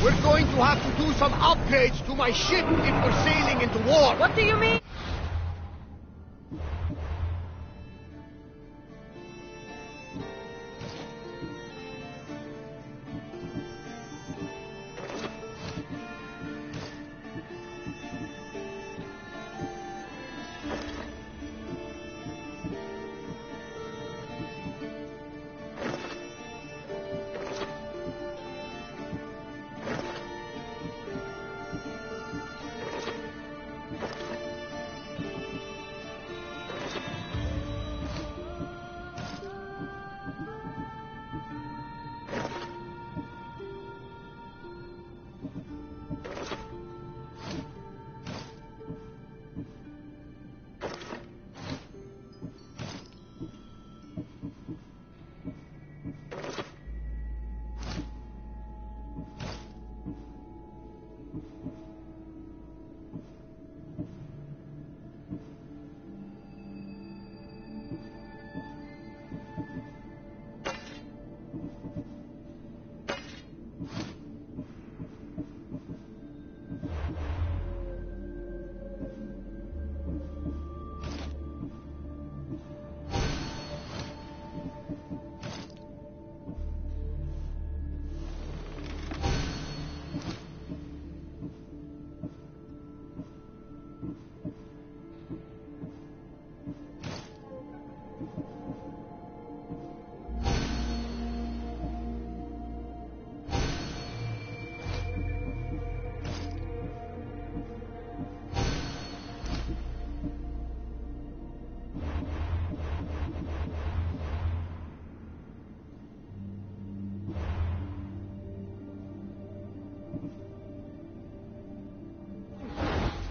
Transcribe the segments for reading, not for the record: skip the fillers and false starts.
We're going to have to do some upgrades to my ship if we're sailing into war. What do you mean?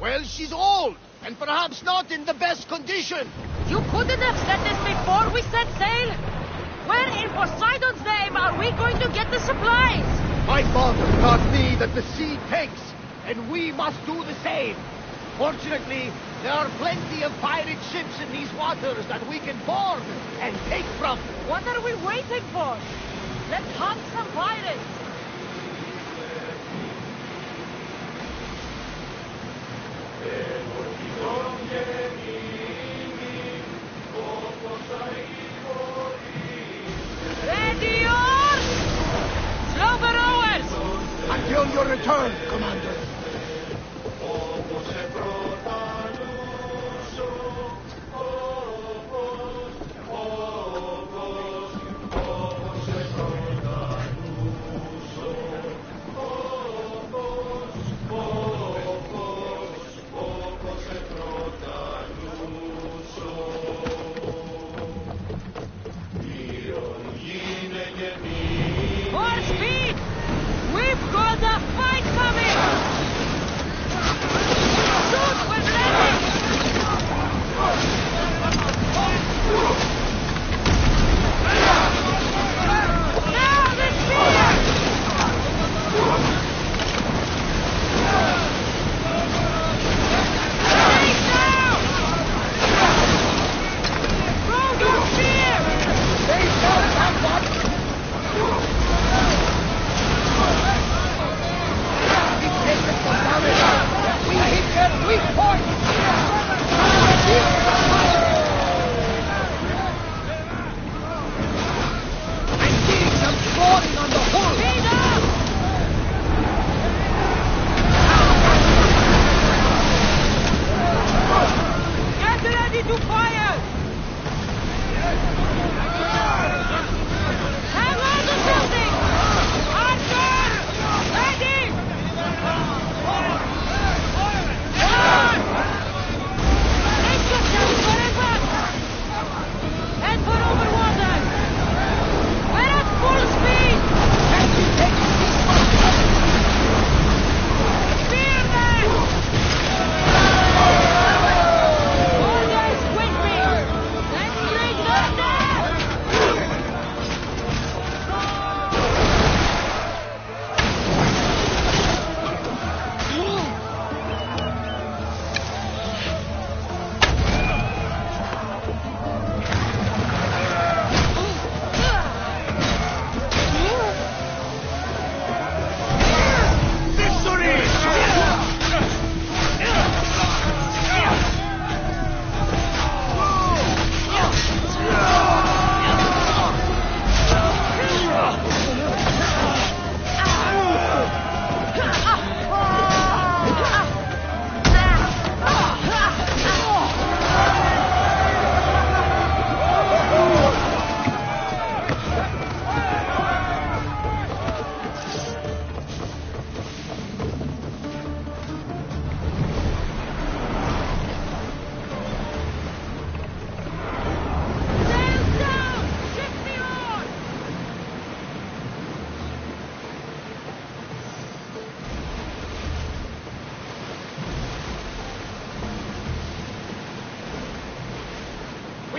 Well, she's old, and perhaps not in the best condition. You couldn't have said this before we set sail? Where in Poseidon's name are we going to get the supplies? My father taught me that the sea takes, and we must do the same. Fortunately, there are plenty of pirate ships in these waters that we can board and take from. What are we waiting for? Let's hunt some pirates. Ready yours! Slow rowers! Until your return, Commander. More speed! We've got a fight coming!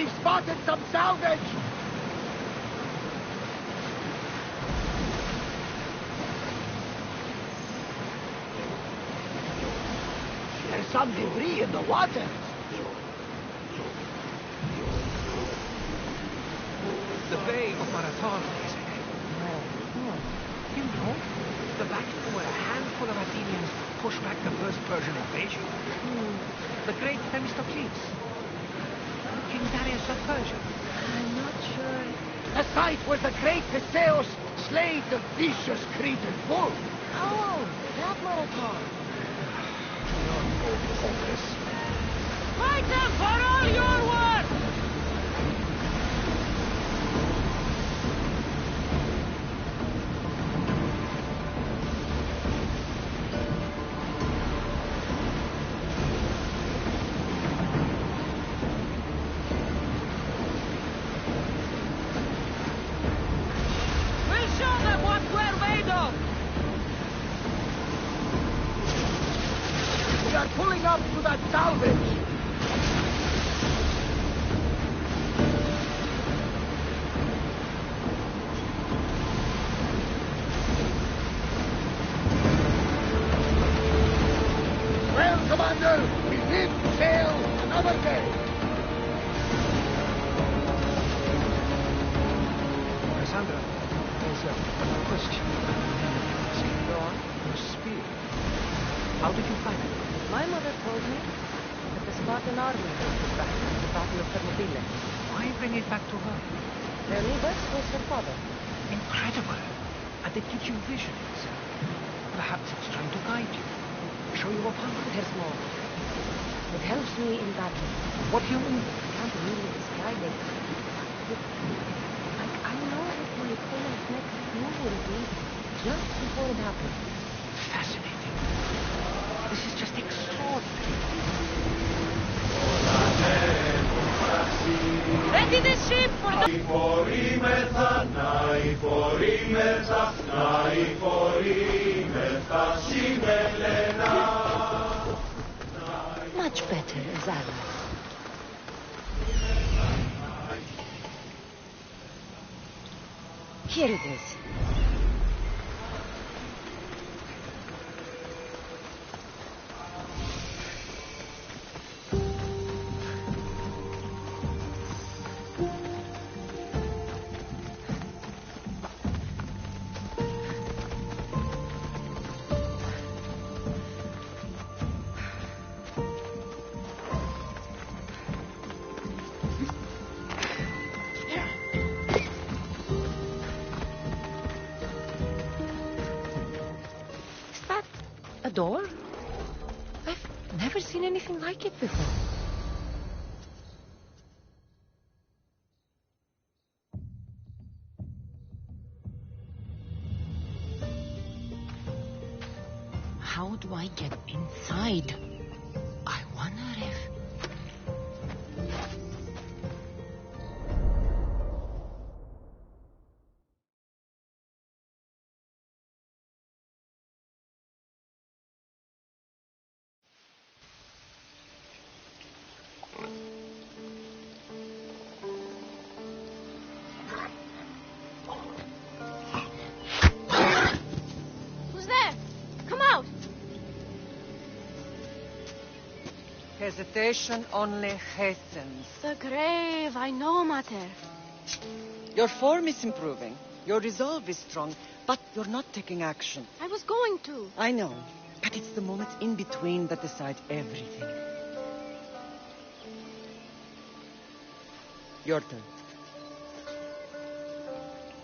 We've spotted some salvage! There's some debris in the water. The Bay of Marathon is ahead. You know, the battle where a handful of Athenians pushed back the first Persian invasion. The great Themistocles. King Darius of Persia. I'm not sure. The site where the great Theseus slayed the vicious Cretan bull. Oh, that marathon. Fight them for all your worth! We'll show them what we're made of! We are pulling up to that salvage. Well, Commander, we live to sail another day. Cassandra, there's a question I've been Go on. Your spear. How did you find it? My mother told me that the Spartan army took it back at the Battle of Thermopylae. Why bring it back to her? Leonidas was her father. Incredible. And it gives you visions. Perhaps it's trying to guide you. Show you a path. There's more. It helps me in battle. What do you mean? I can't really describe it. Like, I know what my opponent's next move will be just before it happens. Fascinating. This is just extraordinary. Ready the ship for the... Much better as allies. Here it is. A door? I've never seen anything like it before. How do I get inside? I wonder if... Who's there? Come out! Hesitation only hastens. The grave, I know, Mater. Your form is improving. Your resolve is strong, but you're not taking action. I was going to. I know, but it's the moments in between that decide everything. Your turn.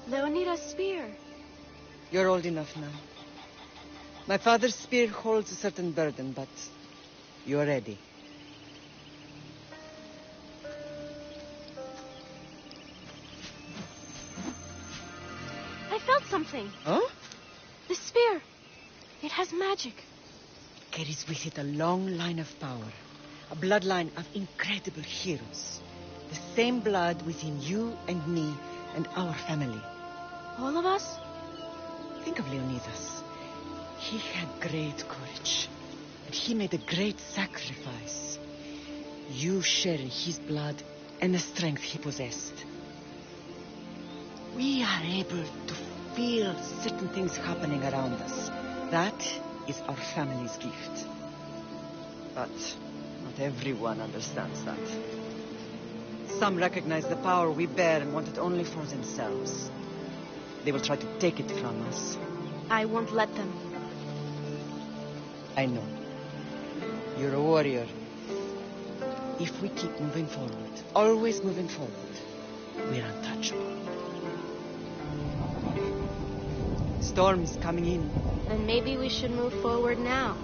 Leonida's spear. You're old enough now. My father's spear holds a certain burden, but you're ready. I felt something. Huh? The spear. It has magic. Carries with it a long line of power. A bloodline of incredible heroes. The same blood within you and me and our family. All of us? Think of Leonidas. He had great courage. And he made a great sacrifice. You share his blood and the strength he possessed. We are able to feel certain things happening around us. That is our family's gift. But not everyone understands that. Some recognize the power we bear and want it only for themselves. They will try to take it from us. I won't let them. I know. You're a warrior. If we keep moving forward, always moving forward, we're untouchable. Storm's coming in. Then maybe we should move forward now.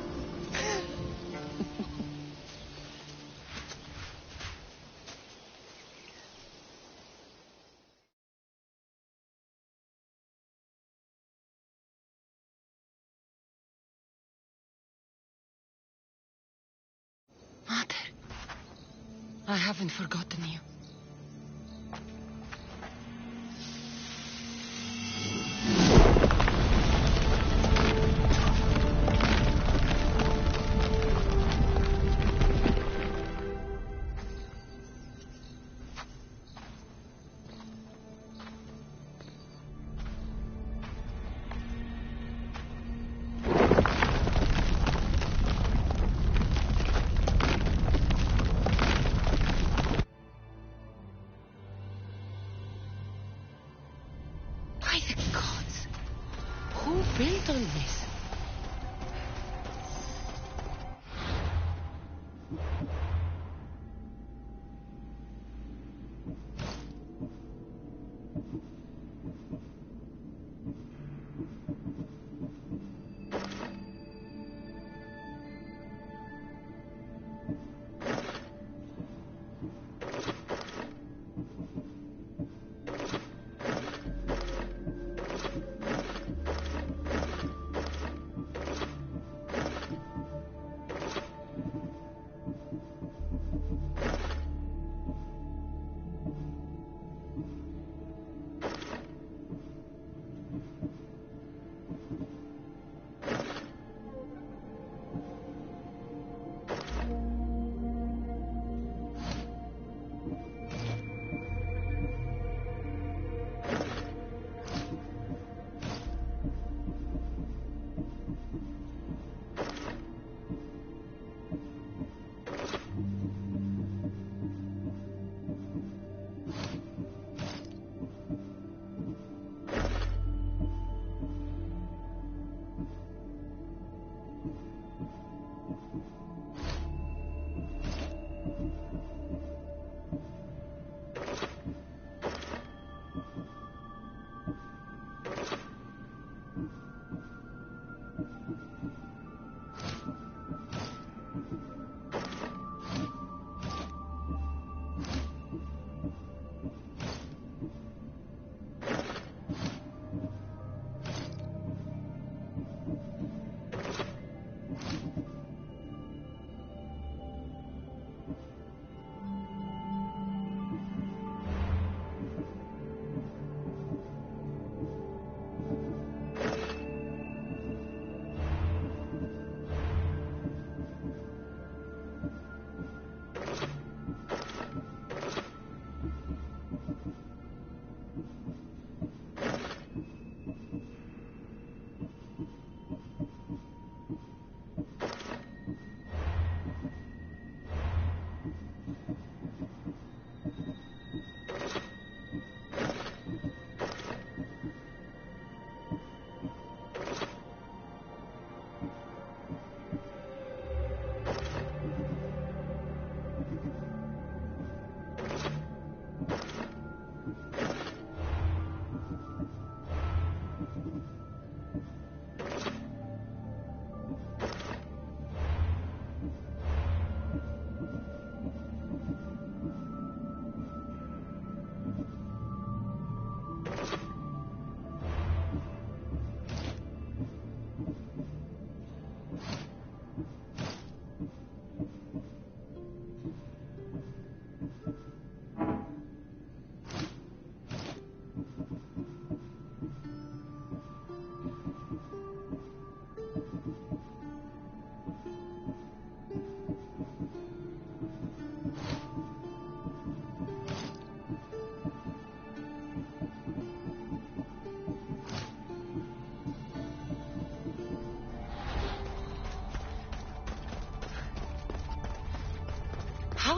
Mother, I haven't forgotten you.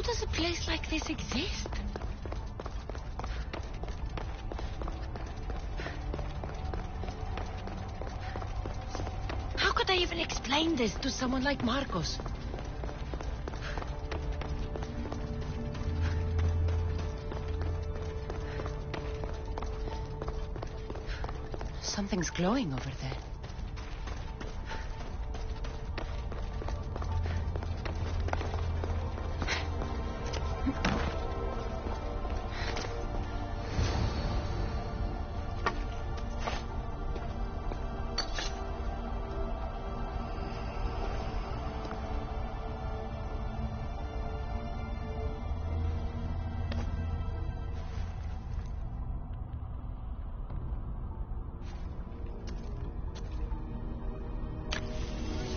does a place like this exist? How could I even explain this to someone like Marcos? Something's glowing over there.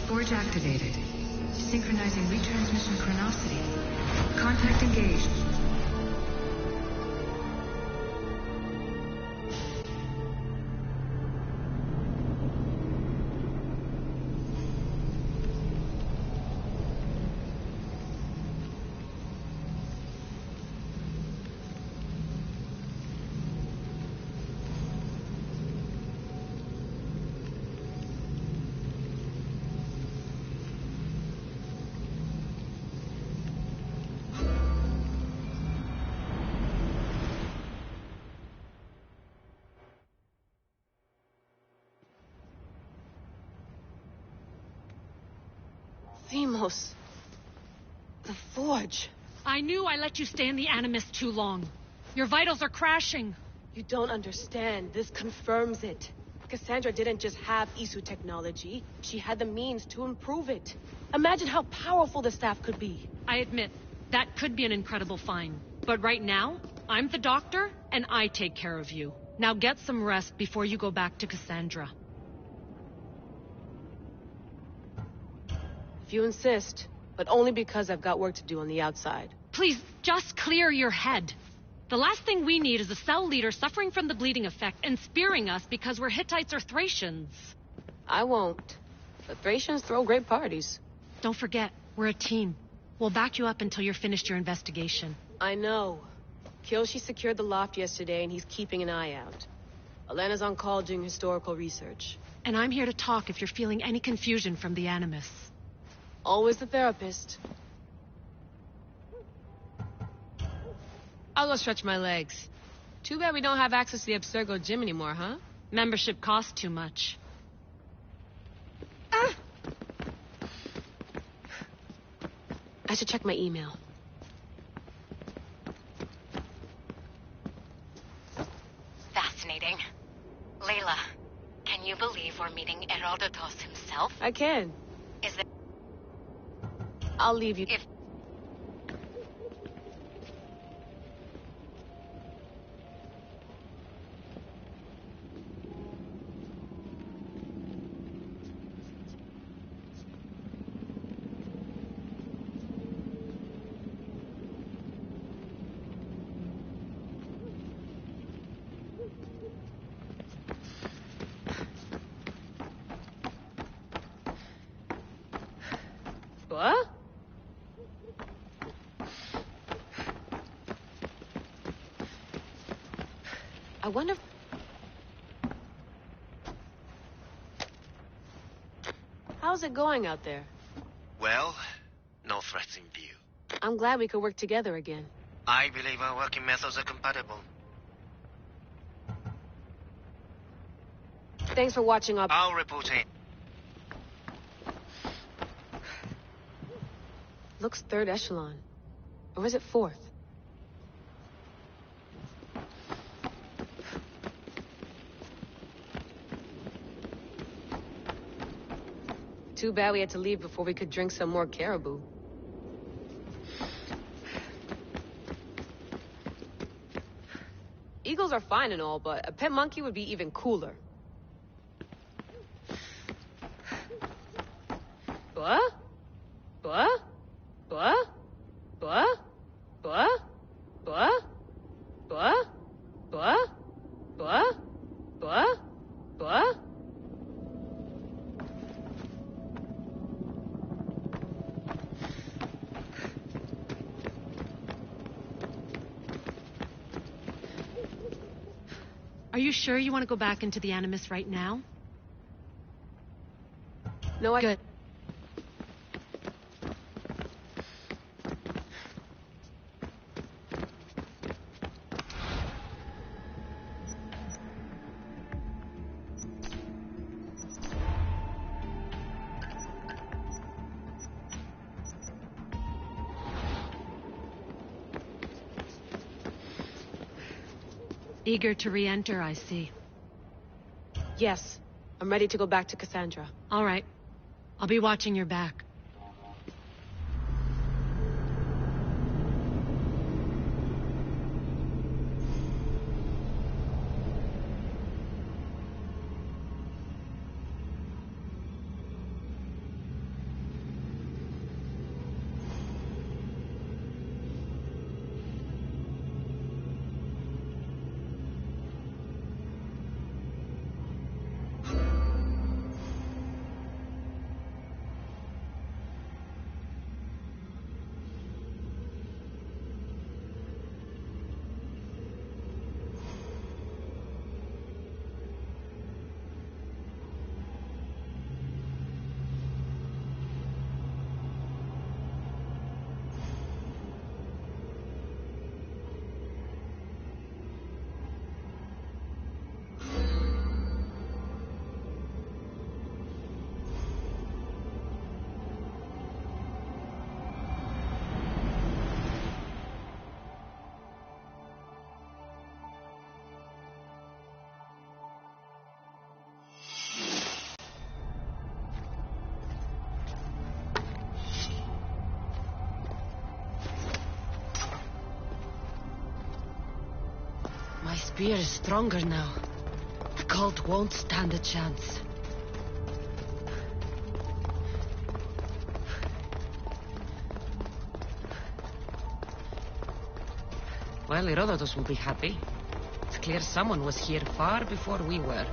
Forge activated. Synchronizing retransmission chronicity. Contact engaged. Themos. The Forge. I knew I let you stay in the Animus too long. Your vitals are crashing. You don't understand. This confirms it. Cassandra didn't just have Isu technology. She had the means to improve it. Imagine how powerful the staff could be. I admit, that could be an incredible find. But right now, I'm the doctor, and I take care of you. Now get some rest before you go back to Cassandra. If you insist, but only because I've got work to do on the outside. Please, just clear your head. The last thing we need is a cell leader suffering from the bleeding effect and spearing us because we're Hittites or Thracians. I won't. The Thracians throw great parties. Don't forget, we're a team. We'll back you up until you're finished your investigation. I know. Kiyoshi secured the loft yesterday and he's keeping an eye out. Elena's on call doing historical research. And I'm here to talk if you're feeling any confusion from the Animus. Always the therapist. I'll go stretch my legs. Too bad we don't have access to the Abstergo gym anymore, huh? Membership costs too much. I should check my email. Fascinating. Layla, can you believe we're meeting Herodotus himself? I can. Is it... I'll leave you. If... What? I wonder if... How's it going out there? Well, no threats in view. I'm glad we could work together again. I believe our working methods are compatible. Thanks for watching up. I'll report in. Looks third echelon. Or is it fourth? Too bad we had to leave before we could drink some more caribou. Eagles are fine and all, but a pet monkey would be even cooler. What? What? What? What? What? What? What? What? What? What? What? Are you sure you want to go back into the Animus right now? No, Good. Eager to re-enter, I see. Yes. I'm ready to go back to Cassandra. All right. I'll be watching your back. My spear is stronger now. The cult won't stand a chance. Well, Herodotus will be happy. It's clear someone was here far before we were.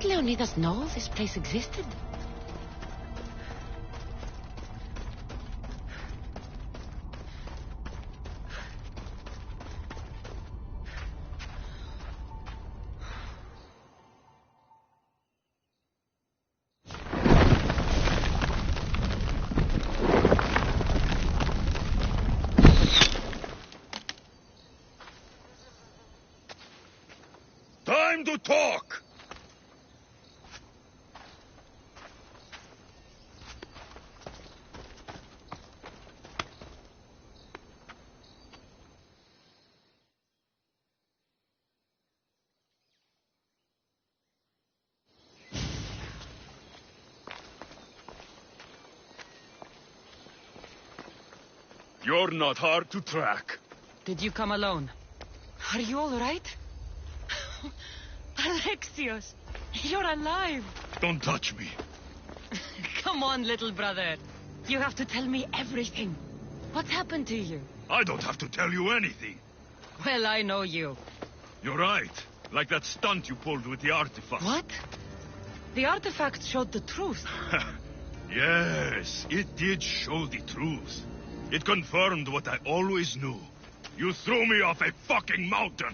Did Leonidas know this place existed? Time to talk! You're not hard to track. Did you come alone? Are you all right? Alexios, you're alive. Don't touch me. Come on, little brother. You have to tell me everything. What's happened to you? I don't have to tell you anything. Well, I know you. You're right. Like that stunt you pulled with the artifact. What? The artifact showed the truth. Yes, it did show the truth. It confirmed what I always knew. You threw me off a fucking mountain.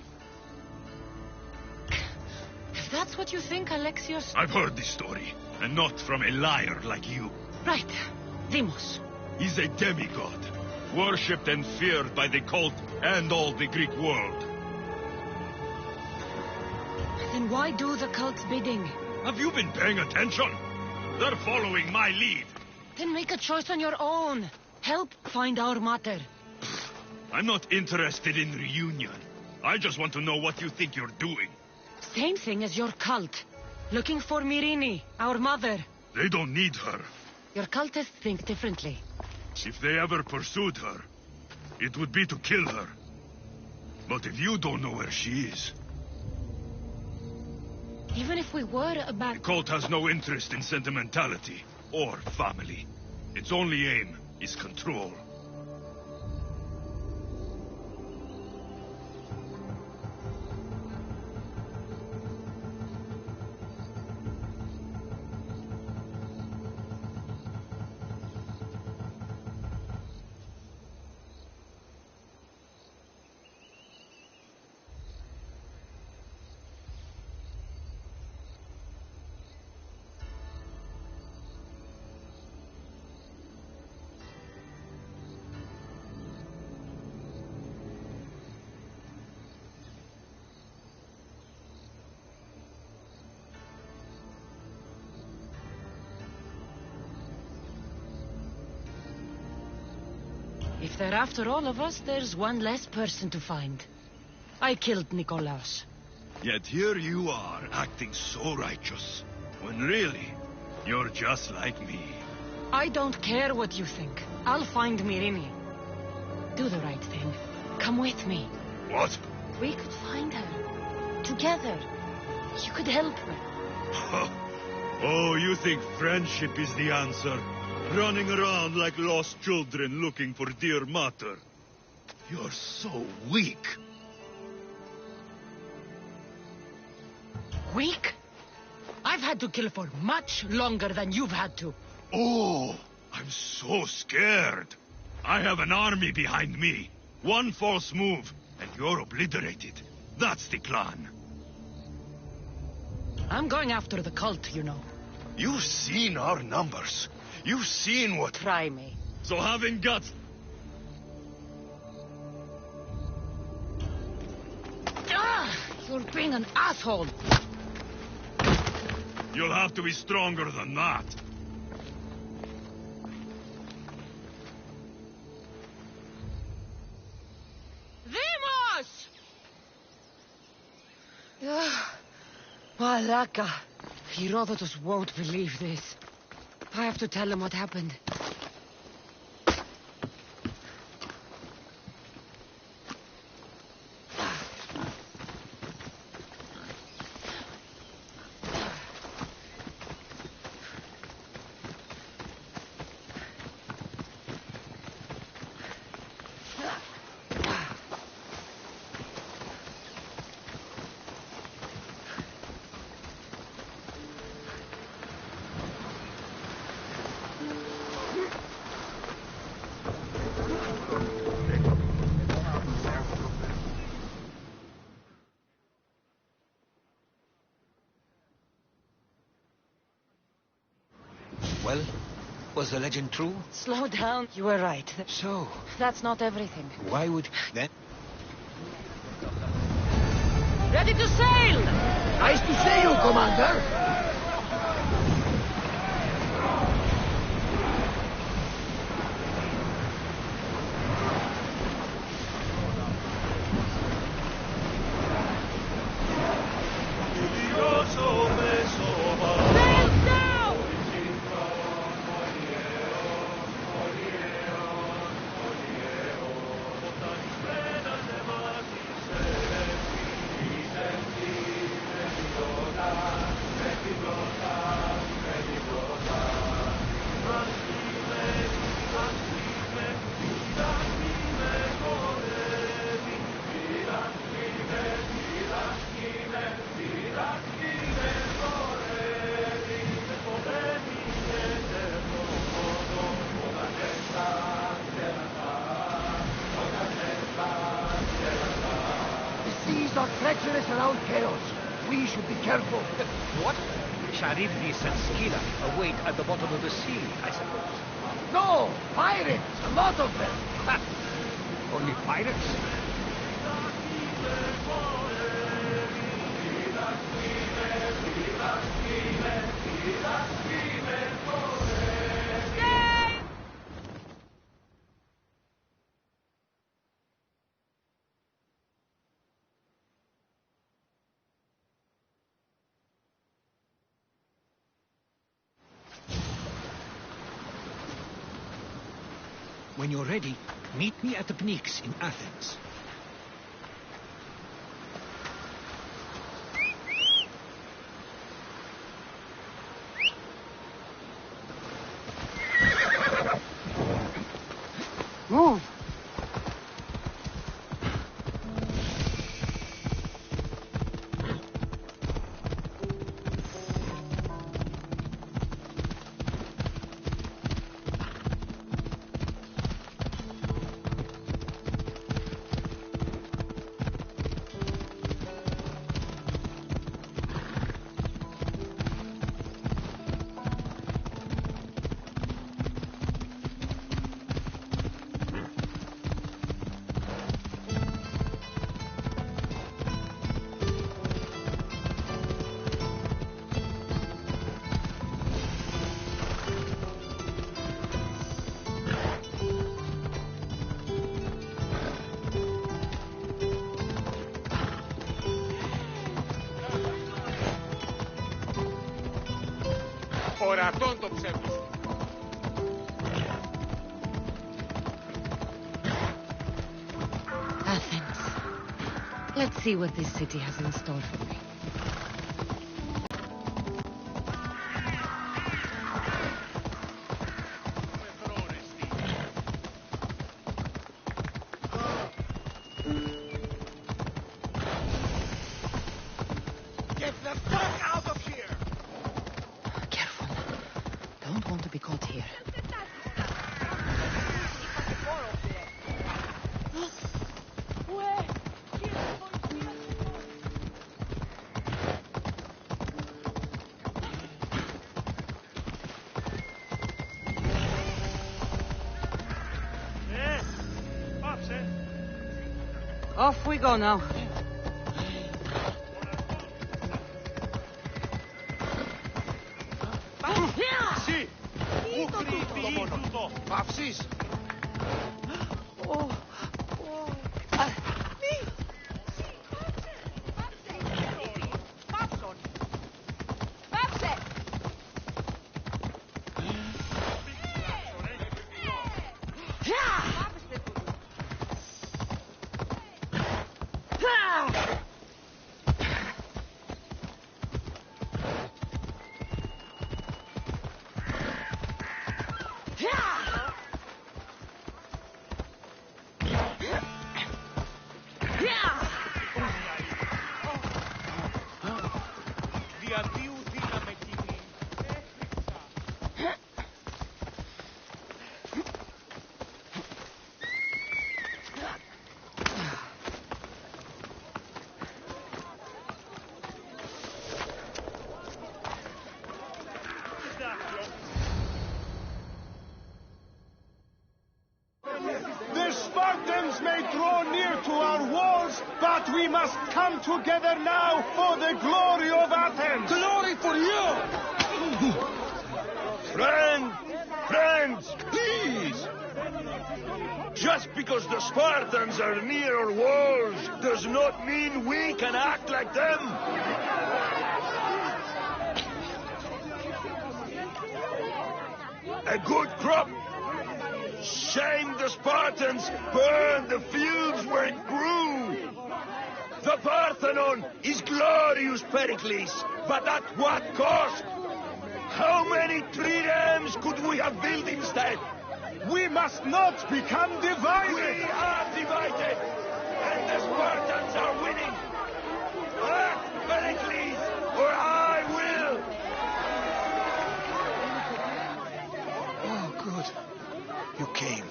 If that's what you think, Alexios... I've heard this story, and not from a liar like you. Right. Demos. He's a demigod, worshipped and feared by the cult and all the Greek world. Then why do the cult's bidding? Have you been paying attention? They're following my lead. Then make a choice on your own. Help find our mater. I'm not interested in reunion. I just want to know what you think you're doing. Same thing as your cult. Looking for Myrine, our mother. They don't need her. Your cultists think differently. If they ever pursued her, it would be to kill her. But if you don't know where she is... Even if we were about... The cult has no interest in sentimentality or family. Its only aim is control. If they're after all of us, there's one less person to find. I killed Nikolaos. Yet here you are, acting so righteous. When really, you're just like me. I don't care what you think. I'll find Myrini. Do the right thing. Come with me. What? We could find her. Together. You could help her. Oh, you think friendship is the answer? Running around like lost children looking for dear mater. You're so weak. Weak? I've had to kill for much longer than you've had to. Oh, I'm so scared. I have an army behind me. One false move, and you're obliterated. That's the plan. I'm going after the cult, you know. You've seen our numbers. You've seen what... Try me. So having guts... You're being an asshole. You'll have to be stronger than that. Malaka. Herodotus won't believe this. I have to tell him what happened. Well, was the legend true? Slow down. You were right. So, That's not everything. why would... Then? Ready to sail! Nice to see you, Commander. Are treacherous around chaos. We should be careful. What? Charybdis and Scylla await at the bottom of the sea, I suppose. No! Pirates! A lot of them! Ha! Only pirates? When you're ready, meet me at the Pnyx in Athens. Move! Ορατόν το ψεύδο σου. Athens. Let's see what this city has in store for me. Get the fuck out of here! Careful. Don't want to be caught here. Off we go now. Εσύ! Πού κρύβει τούτο! Παύσεις! Διαβίου δύναμη κοινή. The Spartans may draw near to our walls, but we must come together now for the glory of Athens. Glory for you! Friends, please! Just because the Spartans are near our walls does not mean we can act like them. A good crop. Shame the Spartans burned the fields where it grew. The Parthenon is glorious, Pericles, but at what cost? How many triremes could we have built instead? We must not become divided. We are divided, and the Spartans are winning. Act, Pericles, or I will. Oh, good. You came.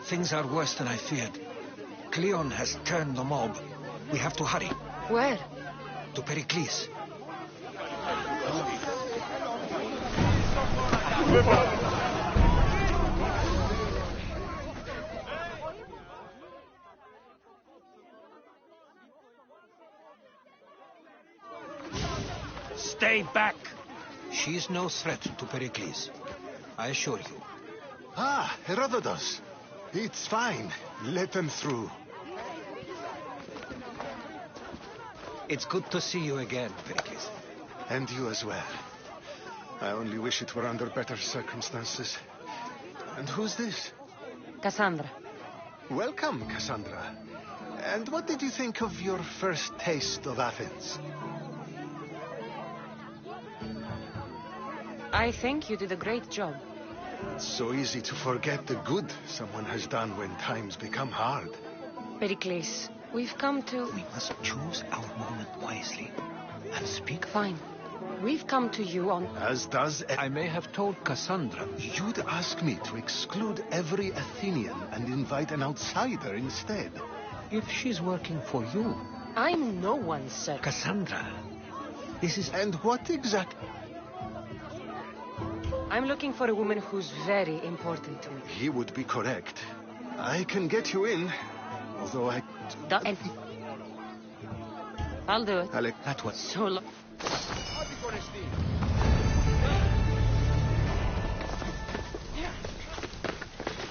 Things are worse than I feared. Cleon has turned the mob. We have to hurry. Where? To Pericles. Stay back. She is no threat to Pericles. I assure you. Ah, Herodotus. It's fine. Let them through. It's good to see you again, Pericles. And you as well. I only wish it were under better circumstances. And who's this? Cassandra. Welcome, Cassandra. And what did you think of your first taste of Athens? I think you did a great job. It's so easy to forget the good someone has done when times become hard. Pericles, we've come to... We must choose our moment wisely and speak. Fine. We've come to you on... As does... I may have told Cassandra. You'd ask me to exclude every Athenian and invite an outsider instead. If she's working for you... I'm no one, sir. Cassandra, this is... And what exactly... I'm looking for a woman who's very important to me. He would be correct. I can get you in, although I... I'll do it. Alec, that was... So long.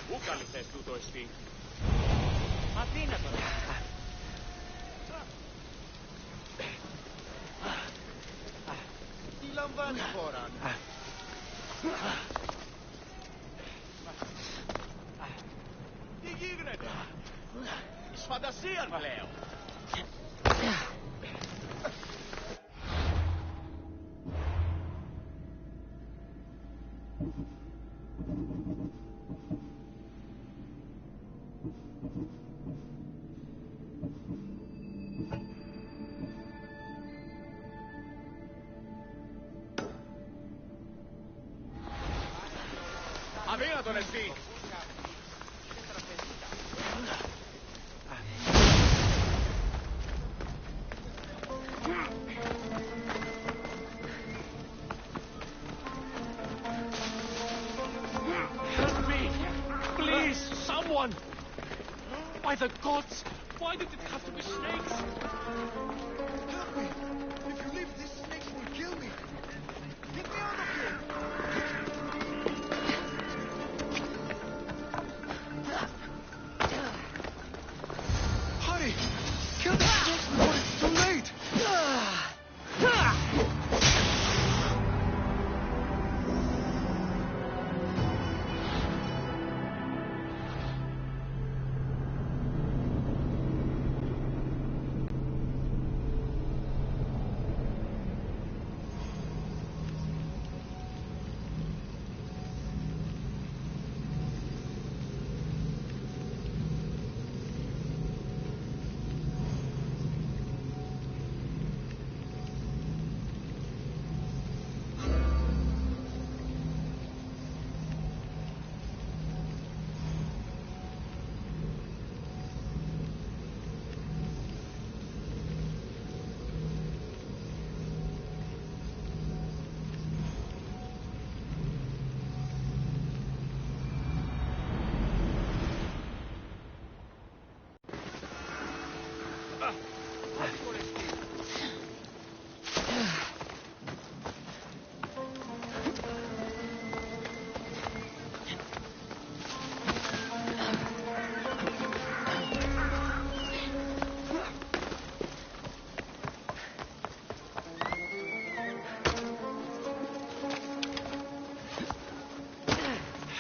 Πού καλυφθες τούτο εστί? Αθήνα τώρα. Τι λαμβάνει χώρα? Τι γίνεται? Εις φαντασίαν πλέον. Αδύνατον εσύ! Help me! Please, someone! By the gods, why did it have to be snakes? Help me! If you leave, these snakes will kill me! Get me out of here! Hurry! Kill the snakes before it's too late!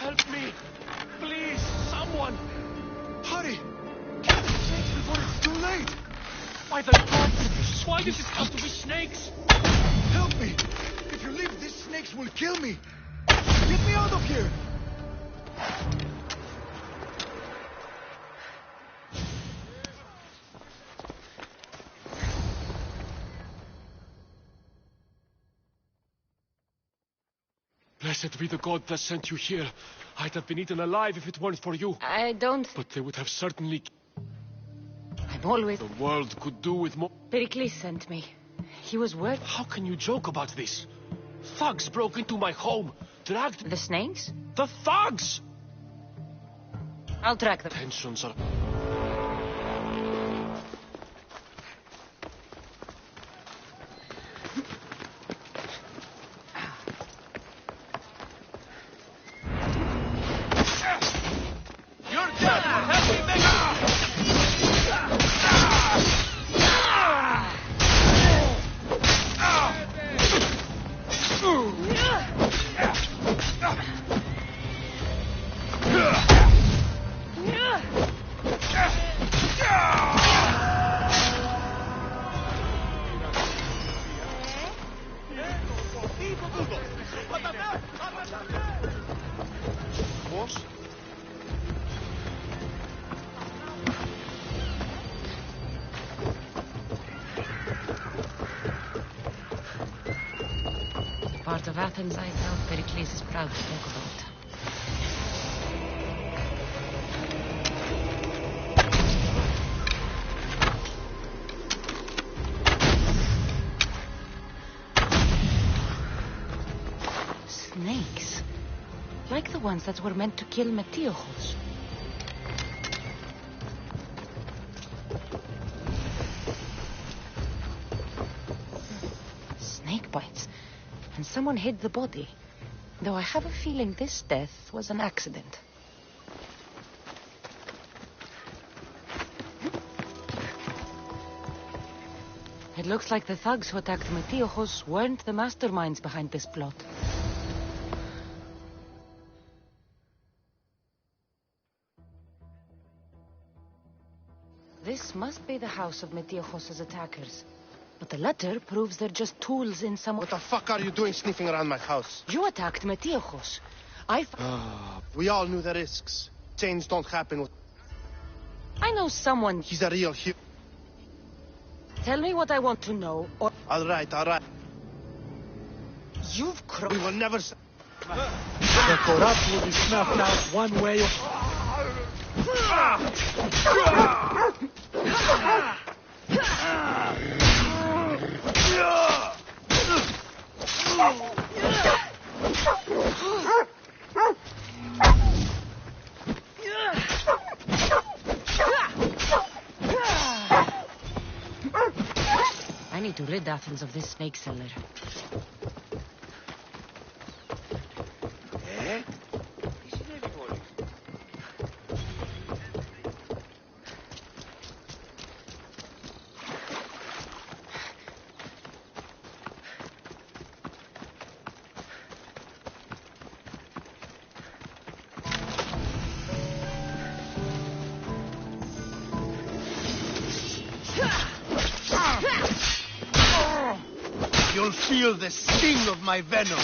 Help me! Please, someone! Hurry! Kill the snakes before it's too late! By the gods, why did it have to be snakes? Help me! If you leave, these snakes will kill me! Get me out of here! Blessed be the god that sent you here. I'd have been eaten alive if it weren't for you. I don't... But they would have certainly... I'm always... The world could do with more... Pericles sent me. He was worth... How can you joke about this? Thugs broke into my home, dragged... The snakes? The thugs! I'll track them. Tensions are... Boss? Part of Athens I doubt Pericles is proud to talk about. Snakes. Like the ones that were meant to kill Metiochos. Snake bites. And someone hid the body. Though I have a feeling this death was an accident. It looks like the thugs who attacked Metiochos weren't the masterminds behind this plot. This must be the house of Metiojos' attackers. But the letter proves they're just tools in some... What the fuck are you doing sniffing around my house? You attacked Metiojos. We all knew the risks. Change don't happen with... I know someone... He's a real hero. Tell me what I want to know, or... All right, all right. You've We will never... The corrupt will be snuffed out one way or... I need to rid Athens of this snake seller. You'll feel the sting of my venom.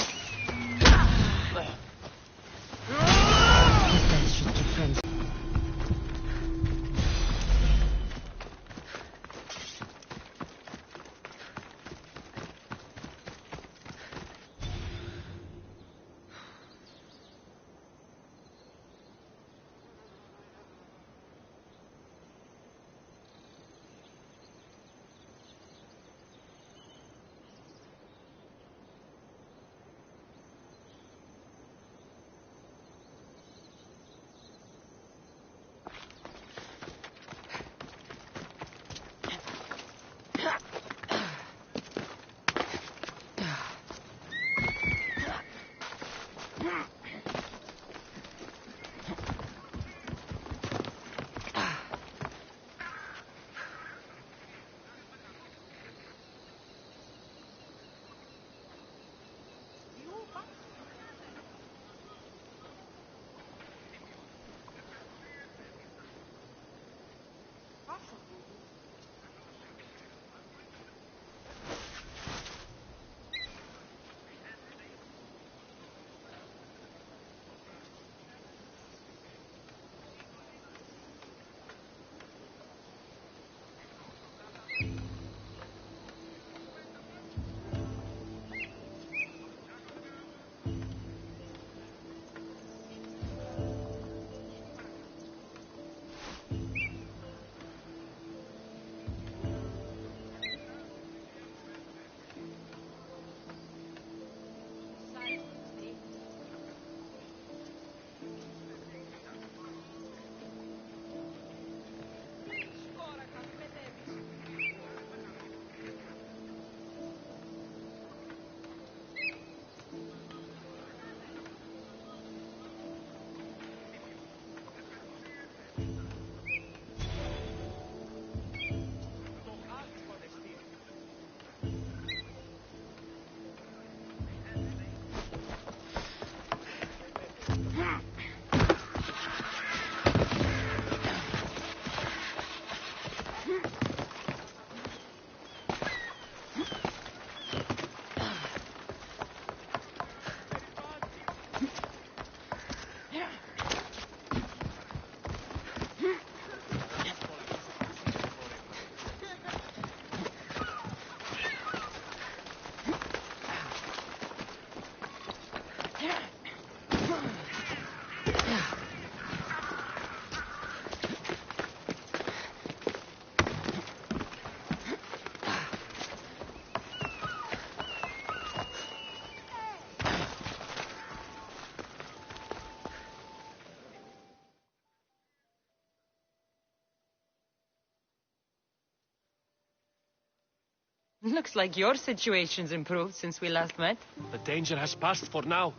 Looks like your situation's improved since we last met. The danger has passed for now.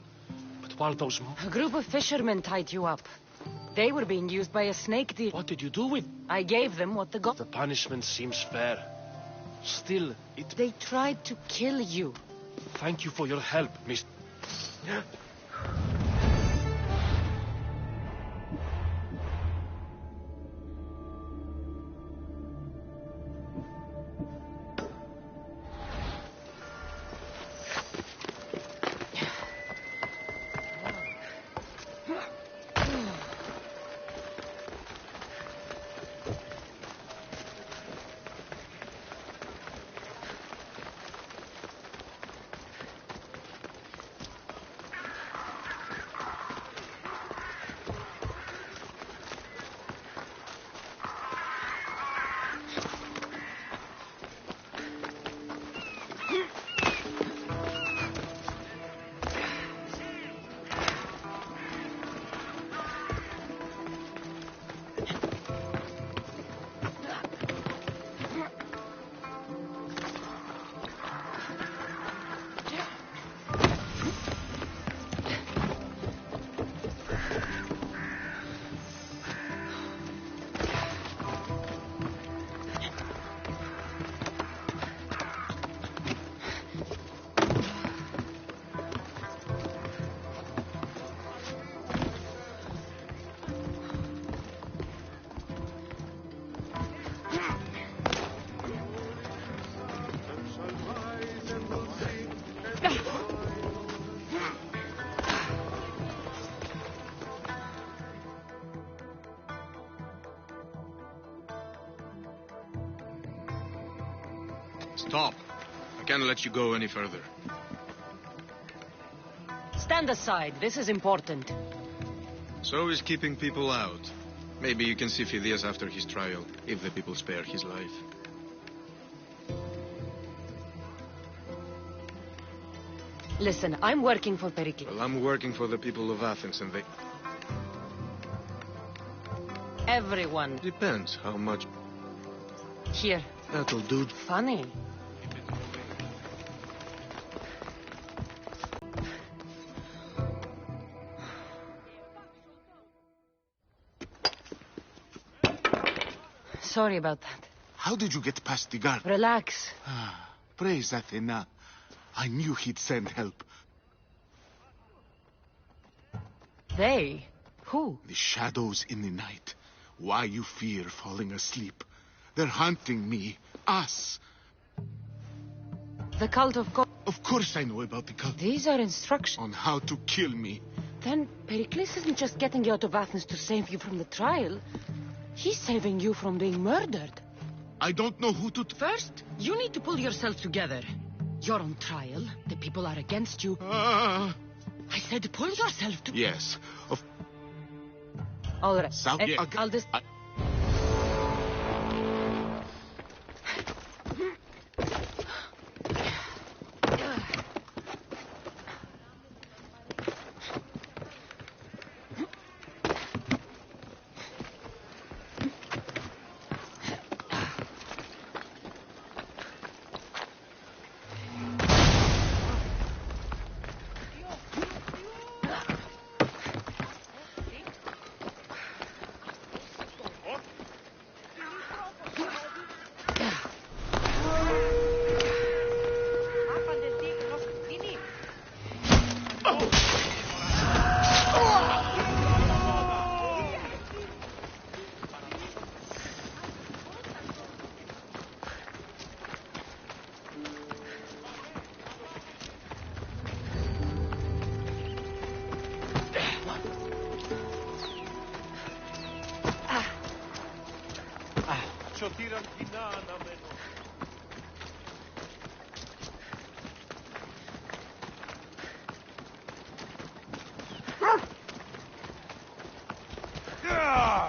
But while those... A group of fishermen tied you up. They were being used by a snake dealer. What did you do with... I gave them what they got. The punishment seems fair. Still, it... They tried to kill you. Thank you for your help, Miss... Stop. I can't let you go any further. Stand aside. This is important. So is keeping people out. Maybe you can see Phidias after his trial, if the people spare his life. Listen, I'm working for Pericles. Well, I'm working for the people of Athens, and they... Everyone. Depends how much... Here. That'll do. Funny. Sorry about that. How did you get past the guard? Relax. Praise Athena. I knew he'd send help. They? Who? The shadows in the night. Why you fear falling asleep. They're hunting me. Us. The cult of God. Of course I know about the cult. These are instructions. On how to kill me. Then Pericles isn't just getting you out of Athens to save you from the trial. He's saving you from being murdered. I don't know who to... First, you need to pull yourself together. You're on trial. The people are against you. I said pull yourself together. Yes. All right. I'll just...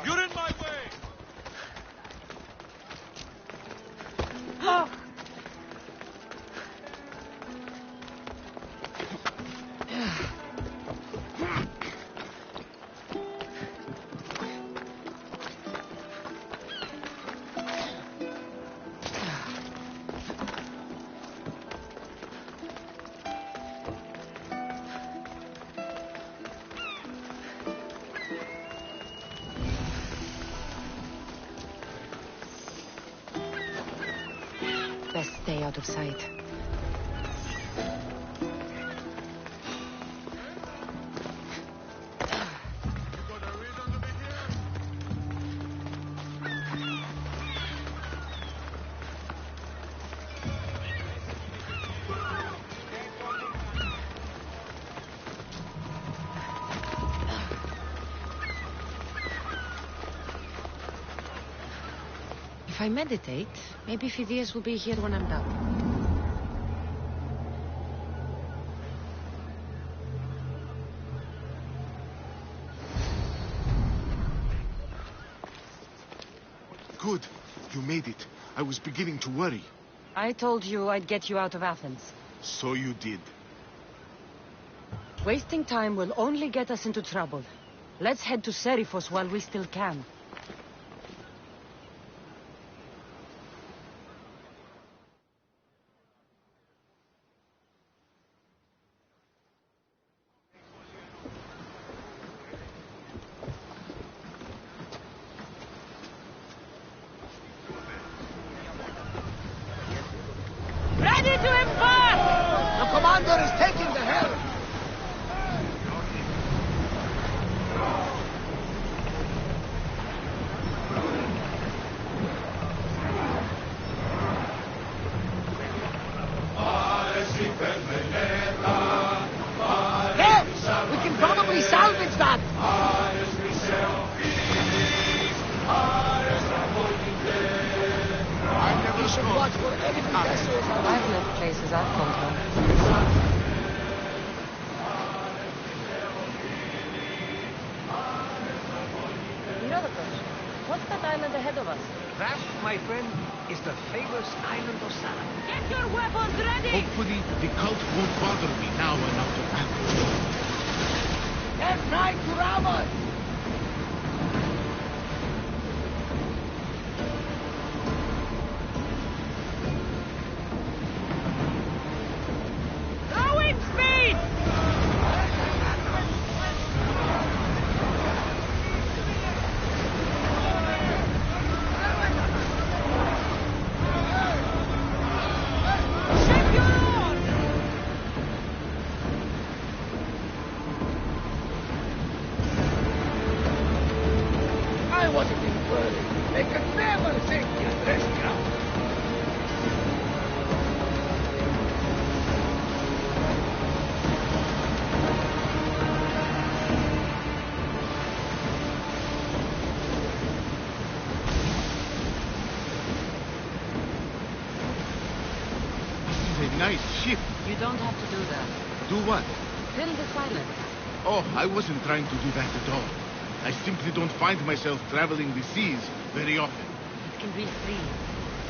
You're in my way! Best stay out of sight. If I meditate, maybe Phidias will be here when I'm done. Good. You made it. I was beginning to worry. I told you I'd get you out of Athens. So you did. Wasting time will only get us into trouble. Let's head to Seriphos while we still can. Ready to embark! The commander is taking the helm! Hey! We can probably salvage that! I never should watch for enemy vessels. I've left places I've called home. What's that island ahead of us? That, my friend, is the famous island of Salad. Get your weapons ready! Hopefully, the cult won't bother me now I'm out of ammo. They're trying to ram us! Throwing speed! I wasn't in a hurry. They could never take me as rescue. This is a nice ship. You don't have to do that. Do what? Fill this island. Oh, I wasn't trying to do that at all. I simply don't find myself traveling the seas very often. It can be free.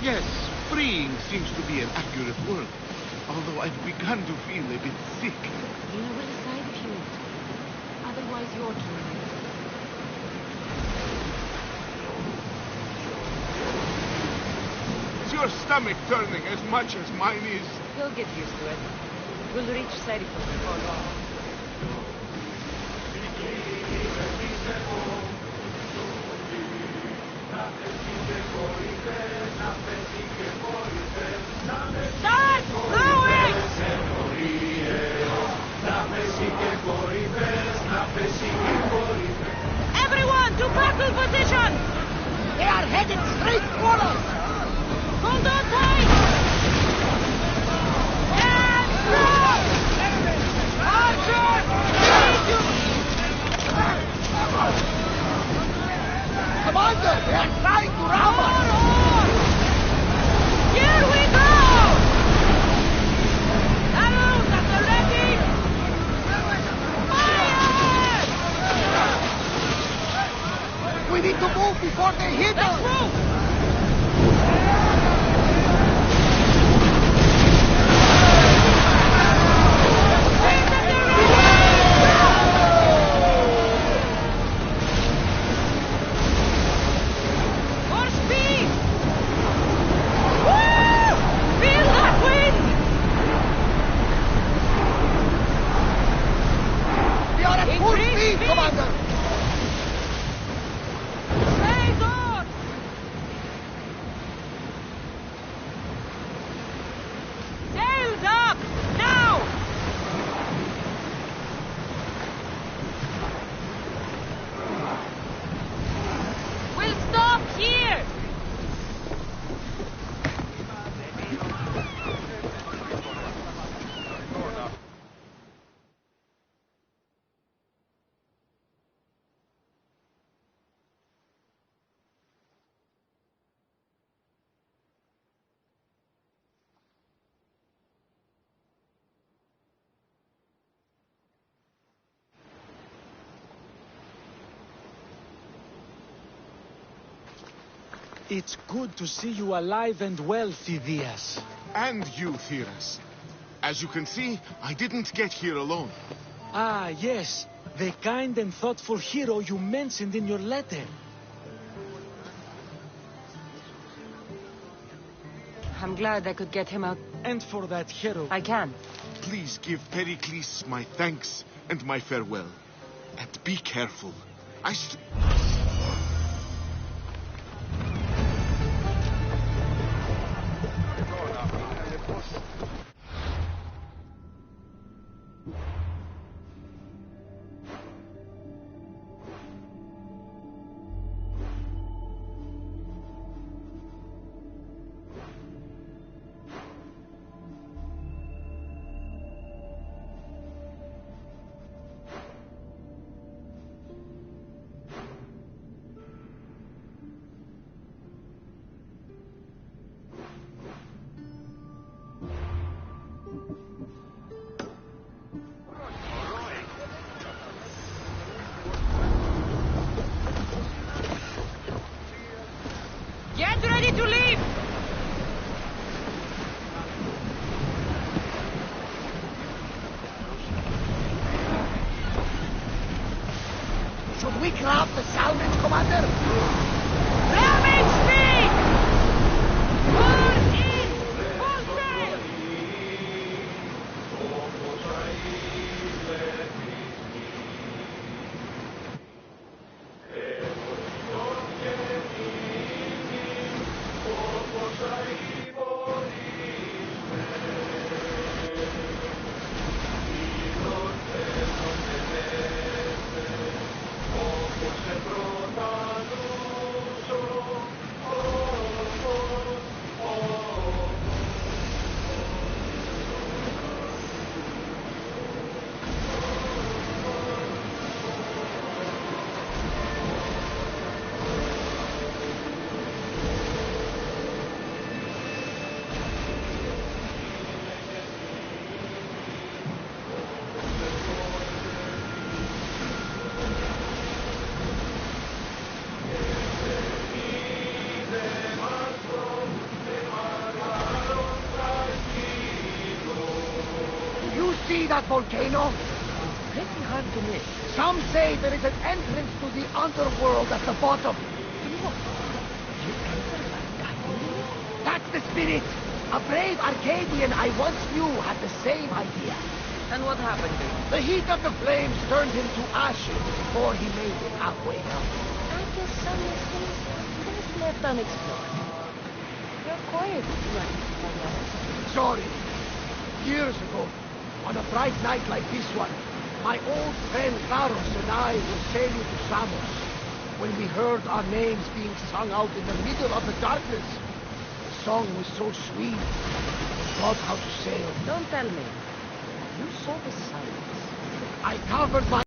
Yes, freeing seems to be an accurate word. Although I've begun to feel a bit sick. Lena will decide if you need to. Otherwise, you're doing it. Is your stomach turning as much as mine is? You'll get used to it. We'll reach Serifos before long. Start throwing! Everyone to battle position! They are headed straight for us! Hold on tight! And throw! Archer! Commander, they are trying to ram us! Here we go! Arrows at the ready! Fire! We need to move before they hit us! Let's move! More speed! Woo! Feel that wind! We are at full Increase speed, speed! Commander! Stay on! Sails up! Now! We'll stop here! It's good to see you alive and well, Phidias. And you, Theras. As you can see, I didn't get here alone. Ah, yes. The kind and thoughtful hero you mentioned in your letter. I'm glad I could get him out. And for that hero... I can. Please give Pericles my thanks and my farewell. And be careful. Get ready to leave! Should we grab the salvage, Commander? Ramming speed! Burn in! Full sail! See that volcano? Pretty hard to miss. Some say there is an entrance to the underworld at the bottom. That's the spirit. A brave Arcadian I once knew had the same idea. And what happened to him? The heat of the flames turned him to ashes before he made it halfway down. I guess some mysteries best left unexplored. You're quiet, right? Sorry. Years ago, on a bright night like this one, my old friend Carlos and I were sailing to Samos when we heard our names being sung out in the middle of the darkness. The song was so sweet, we thought how to sail. Don't tell me. You saw the silence. I covered my...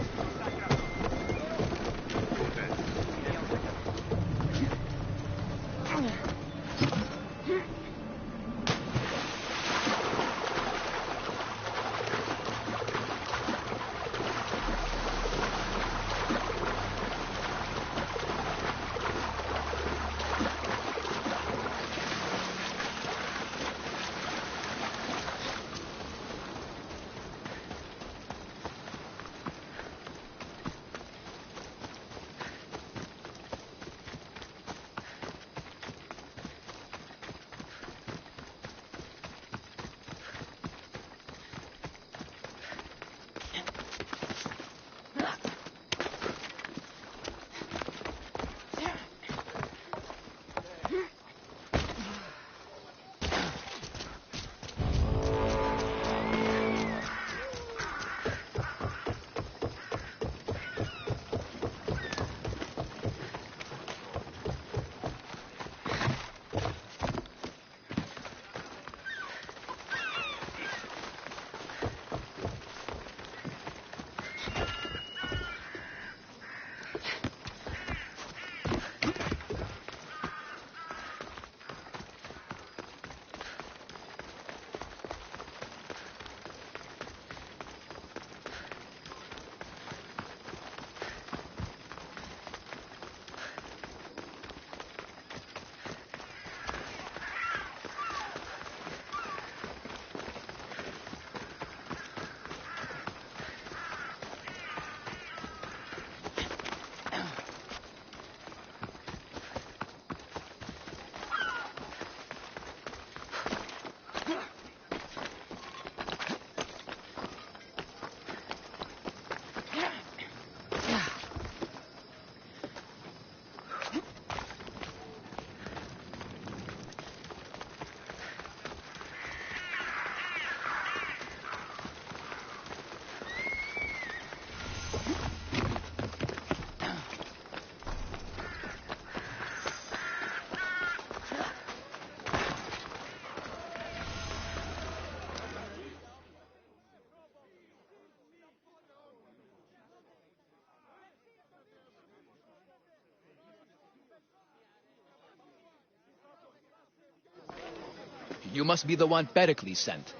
You must be the one Pericles sent.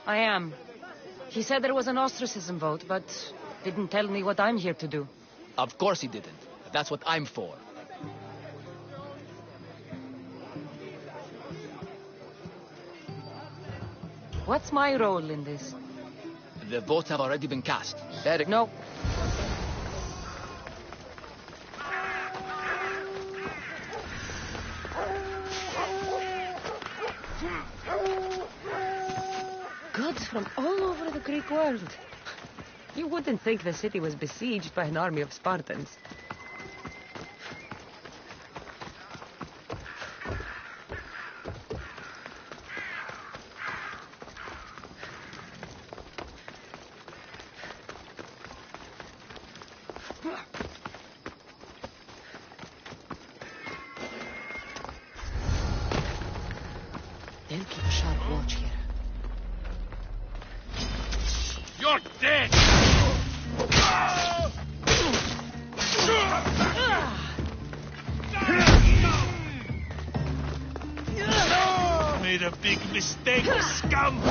I am. He said there was an ostracism vote, but didn't tell me what I'm here to do. Of course he didn't. That's what I'm for. What's my role in this? The votes have already been cast. No. Goods from all over the Greek world. You wouldn't think the city was besieged by an army of Spartans. They'll keep a sharp watch here. You're dead! Made a big mistake, scum!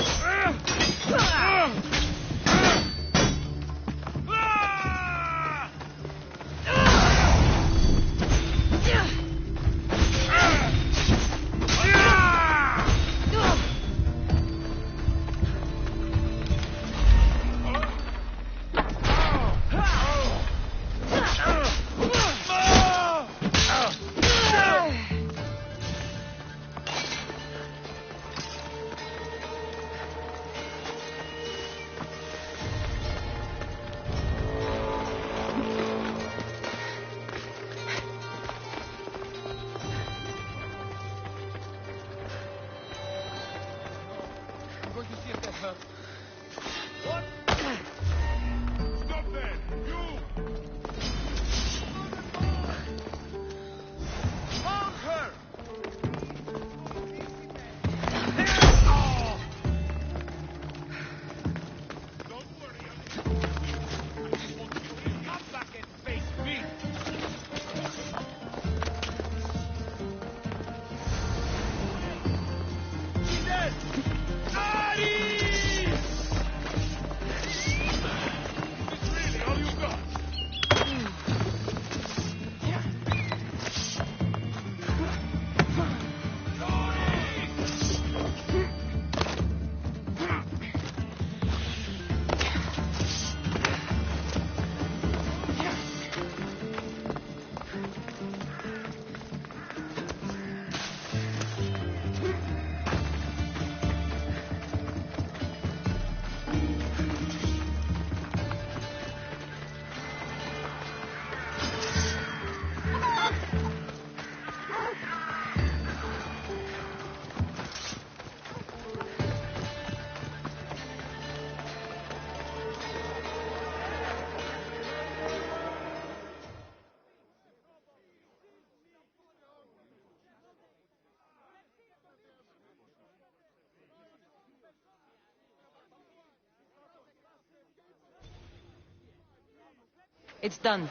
It's done.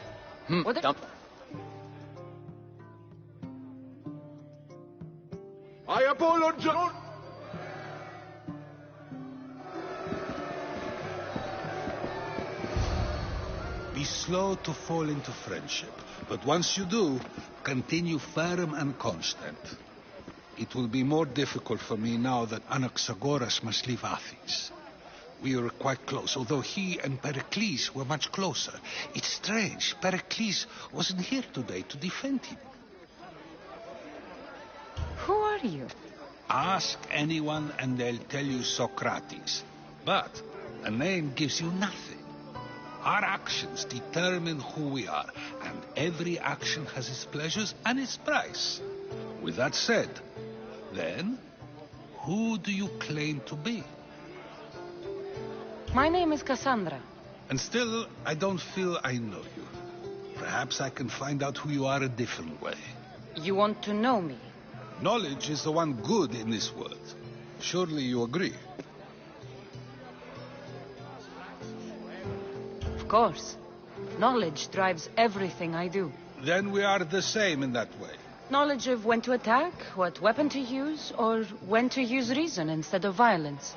Done. I apologize. Be slow to fall into friendship, but once you do, continue firm and constant. It will be more difficult for me now that Anaxagoras must leave Athens. We were quite close, although he and Pericles were much closer. It's strange, Pericles wasn't here today to defend him. Who are you? Ask anyone and they'll tell you Socrates. But a name gives you nothing. Our actions determine who we are, and every action has its pleasures and its price. With that said, then, who do you claim to be? My name is Cassandra. And still, I don't feel I know you. Perhaps I can find out who you are a different way. You want to know me? Knowledge is the one good in this world. Surely you agree? Of course. Knowledge drives everything I do. Then we are the same in that way. Knowledge of when to attack, what weapon to use, or when to use reason instead of violence.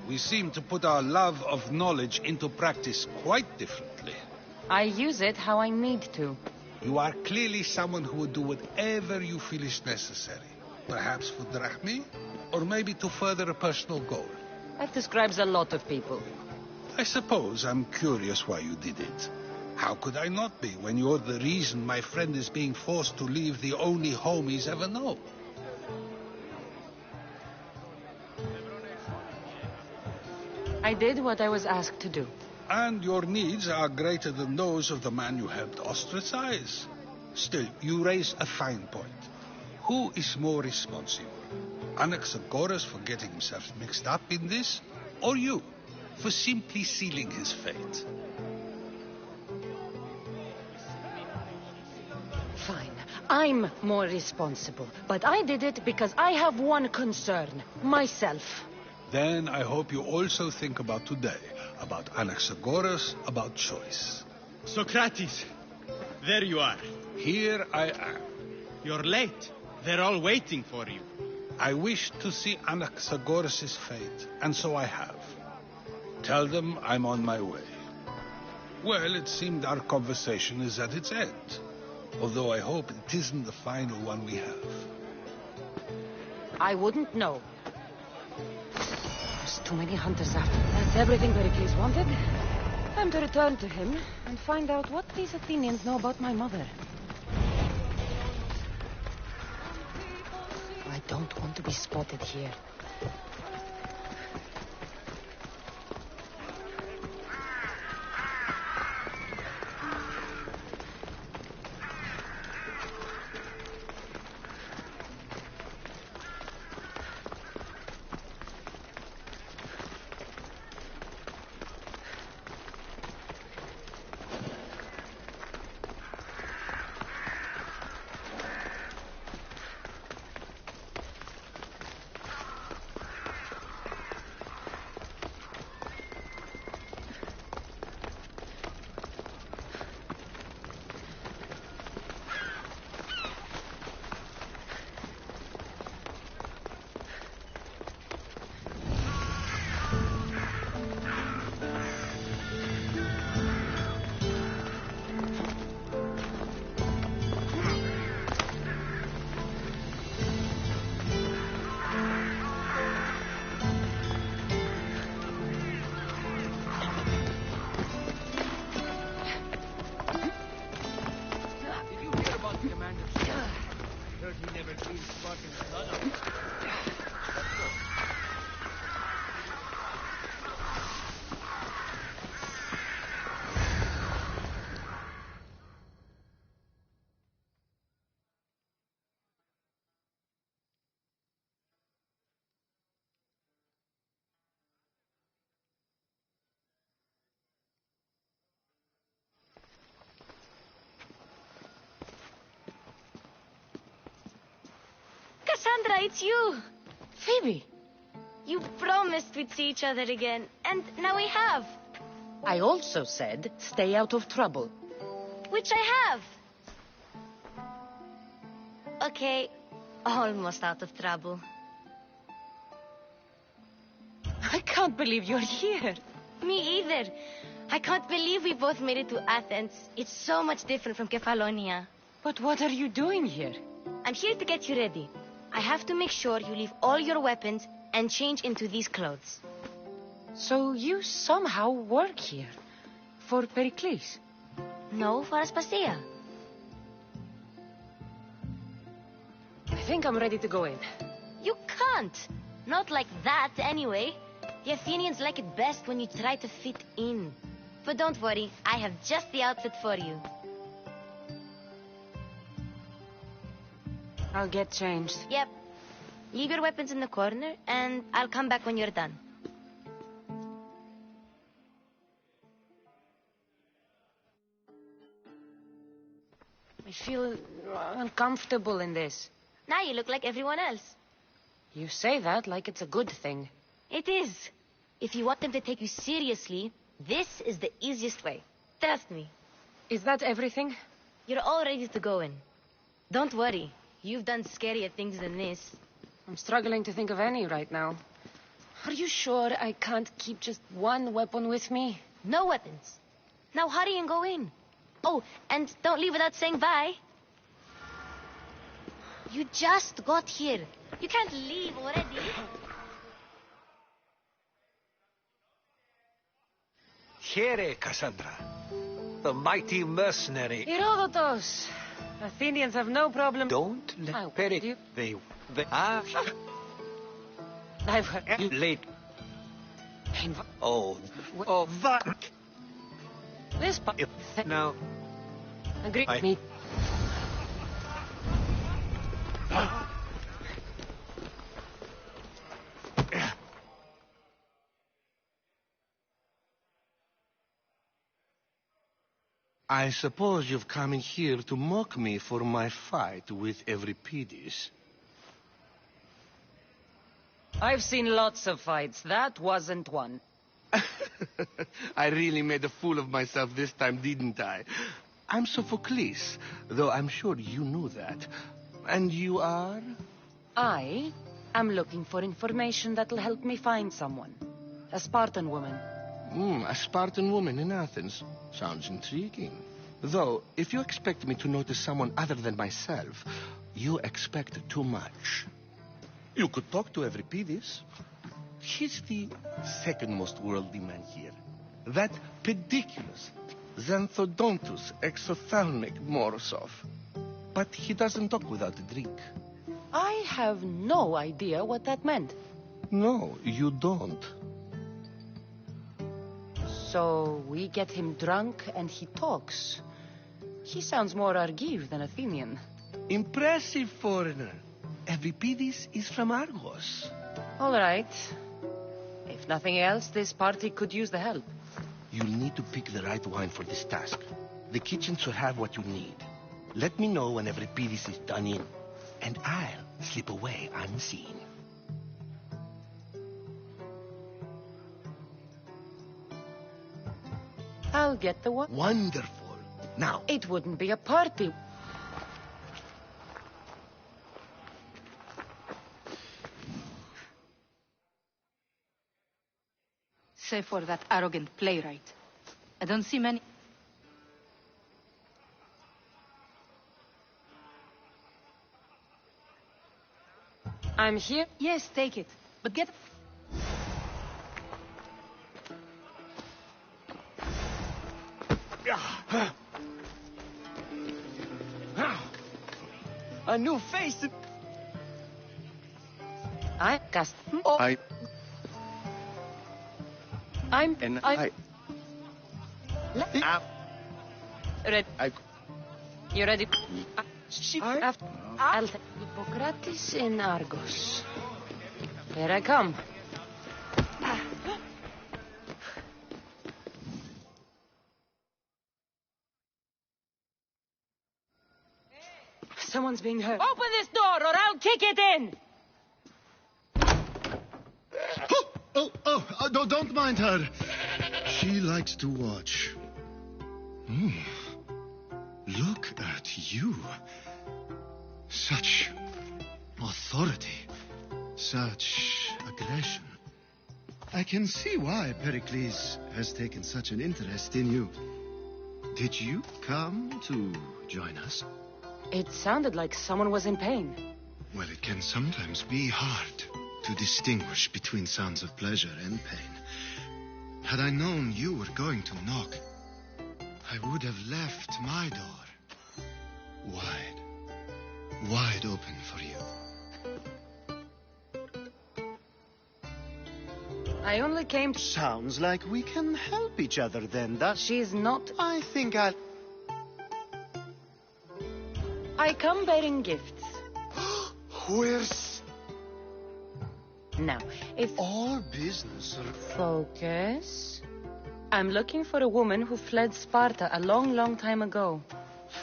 We seem to put our love of knowledge into practice quite differently. I use it how I need to. You are clearly someone who would do whatever you feel is necessary. Perhaps for drachmi, or maybe to further a personal goal. That describes a lot of people. I suppose I'm curious why you did it. How could I not be when you're the reason my friend is being forced to leave the only home he's ever known? I did what I was asked to do. And your needs are greater than those of the man you helped ostracize. Still, you raise a fine point. Who is more responsible? Anaxagoras for getting himself mixed up in this? Or you, for simply sealing his fate? Fine. I'm more responsible. But I did it because I have one concern. Myself. Then I hope you also think about today. About Anaxagoras, about choice. Socrates! There you are. Here I am. You're late. They're all waiting for you. I wish to see Anaxagoras' fate, and so I have. Tell them I'm on my way. Well, it seemed our conversation is at its end. Although I hope it isn't the final one we have. I wouldn't know. There's too many hunters after. That's everything Pericles wanted. Time to return to him and find out what these Athenians know about my mother. I don't want to be spotted here. Cassandra, it's you! Phoebe! You promised we'd see each other again, and now we have. I also said, stay out of trouble. Which I have. Okay, almost out of trouble. I can't believe you're here. Me either. I can't believe we both made it to Athens. It's so much different from Kefalonia. But what are you doing here? I'm here to get you ready. I have to make sure you leave all your weapons and change into these clothes. So you somehow work here? For Pericles? No, for Aspasia. I think I'm ready to go in. You can't. Not like that, anyway. The Athenians like it best when you try to fit in. But don't worry, I have just the outfit for you. I'll get changed. Yep. Leave your weapons in the corner, and I'll come back when you're done. I feel uncomfortable in this. Now you look like everyone else. You say that like it's a good thing. It is. If you want them to take you seriously, this is the easiest way. Trust me. Is that everything? You're all ready to go in. Don't worry. You've done scarier things than this. I'm struggling to think of any right now. Are you sure I can't keep just one weapon with me? No weapons. Now hurry and go in. Oh, and don't leave without saying bye. You just got here. You can't leave already. Here, Cassandra. The mighty mercenary. Herodotus! Athenians have no problem. Don't let Pericles. They I've heard. late. Oh, What? This part. now. Agree I- with me. I suppose you've come in here to mock me for my fight with Euripides. I've seen lots of fights. That wasn't one. I really made a fool of myself this time, didn't I? I'm Sophocles, though I'm sure you knew that. And you are? I am looking for information that'll help me find someone. A Spartan woman. A Spartan woman in Athens. Sounds intriguing. Though, if you expect me to notice someone other than myself, you expect too much. You could talk to Euripides. He's the second most worldly man here. That pediculous Xanthodontus exophthalmic Morosov. But he doesn't talk without a drink. I have no idea what that meant. No, you don't. So we get him drunk and he talks. He sounds more Argive than Athenian. Impressive, foreigner. Euripides is from Argos. All right. If nothing else, this party could use the help. You'll need to pick the right wine for this task. The kitchen should have what you need. Let me know when Euripides is done in, and I'll slip away unseen. I'll get the one. Wonderful. Now, it wouldn't be a party. Save for that arrogant playwright. I don't see many. I'm here. Yes, take it. But get... A new face. I cast. I'm. Ready. You ready? After I'll take Hippocrates in Argos. Here I come. Someone's being hurt. Open this door or I'll kick it in! Don't mind her. She likes to watch. Look at you. Such authority. Such aggression. I can see why Pericles has taken such an interest in you. Did you come to join us? It sounded like someone was in pain. Well, it can sometimes be hard to distinguish between sounds of pleasure and pain. Had I known you were going to knock, I would have left my door wide open for you. I only came to... Sounds like we can help each other then. She's not... I think I'll... I come bearing gifts. Where's... Now, if... All business... Focus. I'm looking for a woman who fled Sparta a long, long time ago.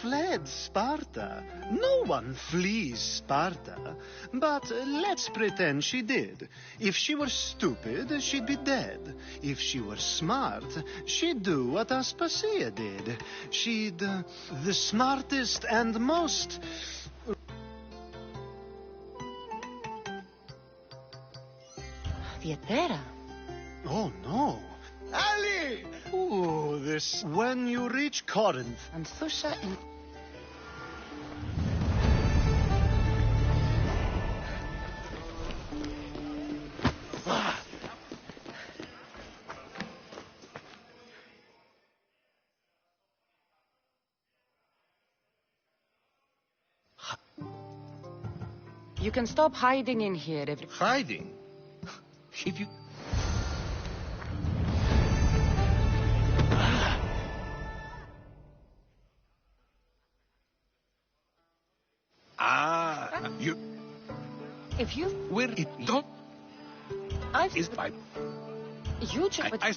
Fled Sparta? No one flees Sparta. But let's pretend she did. If she were stupid, she'd be dead. If she were smart, she'd do what Aspasia did. She'd... the smartest and most... Vietera. Oh, no. Ali! Oh, this... When you reach Corinth... And Thusha in... You can stop hiding in here if... Hiding? If you... You... If you... Where it don't... I've... Is... You... I...